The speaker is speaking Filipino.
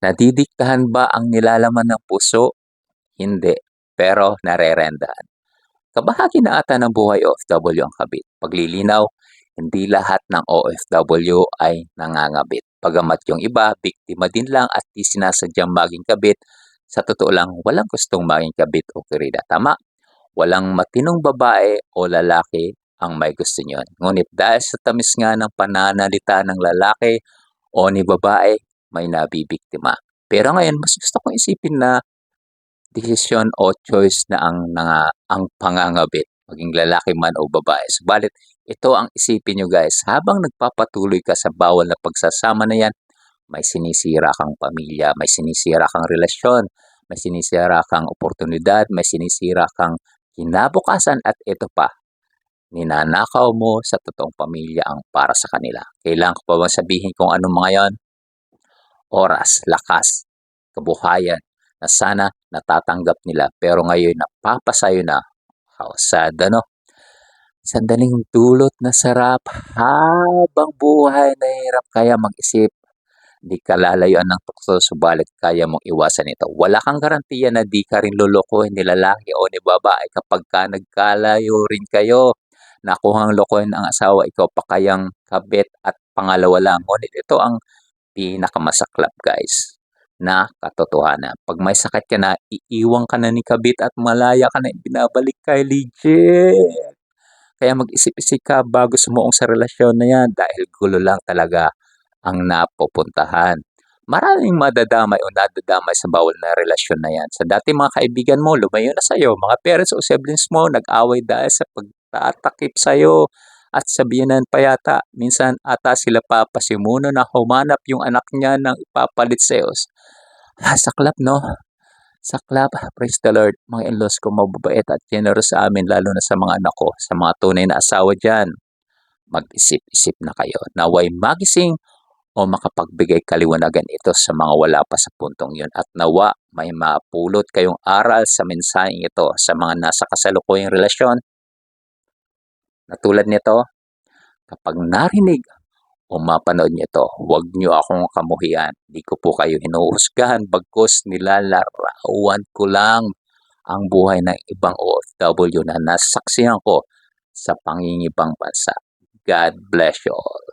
Nadidiktahan ba ang nilalaman ng puso? Hindi, pero narerendahan. Kabahagi na ata ng buhay OFW ang kabit. Paglilinaw, hindi lahat ng OFW ay nangangabit. Bagamat yung iba, biktima din lang at di sinasadyang maging kabit, sa totoo lang, walang gustong maging kabit o kirida. Tama? Walang matinong babae o lalaki ang may gusto niyon. Ngunit dahil sa tamis nga ng pananalita ng lalaki o ni babae, may nabibiktima. Pero ngayon, mas gusto kong isipin na desisyon o choice na ang pangangabit, maging lalaki man o babae. Subalit, ito ang isipin nyo guys, habang nagpapatuloy ka sa bawal na pagsasama na yan, may sinisira kang pamilya, may sinisira kang relasyon, may sinisira kang oportunidad, may sinisira kang kinabukasan at ito pa, ninanakaw mo sa totoong pamilya ang para sa kanila. Kailangan ko pa bang sabihin kung ano mga yon? Oras, lakas, kabuhayan na sana natatanggap nila pero ngayon napapasayo na. How sad, ano? Sandaling dulot na sarap habang buhay na hirap kaya mag-isip. Di ka lalayuan ng tukso subalit kaya mong iwasan ito. Wala kang garantiya na di ka rin lulukuhin ni lalaki o ni babae kapag ka nagkalayo rin kayo. Nakuhang lokohin ang asawa, ikaw pa kayang kabit at pangalawa lang. Ngunit ito ang pinakamasaklap guys na katotohanan. Pag may sakit ka na, iiwan ka na ni kabit at malaya ka na binabalik kay legit. Kaya mag-isip-isip ka bago sumuong sa relasyon na yan dahil gulo lang talaga ang napupuntahan. Maraming madadamay o nadadamay sa bawal na relasyon na yan. Sa dati mga kaibigan mo, lumayo na sa'yo. Mga parents o siblings mo, nag-away dahil sa pagtatakip sa'yo. At sabihin pa yata, minsan ata sila papasimuno na humanap yung anak niya ng ipapalit sa'yo. Saklap no? Saklap, praise the Lord. Mga in-laws ko mababait at generous sa amin, lalo na sa mga anak ko, sa mga tunay na asawa dyan. Mag-isip-isip na kayo. Naway magising o makapagbigay kaliwanagan ito sa mga wala pa sa puntong yun. At nawa may mapulot kayong aral sa mensaheng ito sa mga nasa kasalukuyang relasyon. Na tulad nito, kapag narinig o mapanood niyo ito, huwag niyo akong kamuhian. Di ko po kayo hinuhusgahan, bagkus nilalarawan ko lang ang buhay ng ibang OFW na nasaksihan ko sa pangingibang bansa. God bless you all.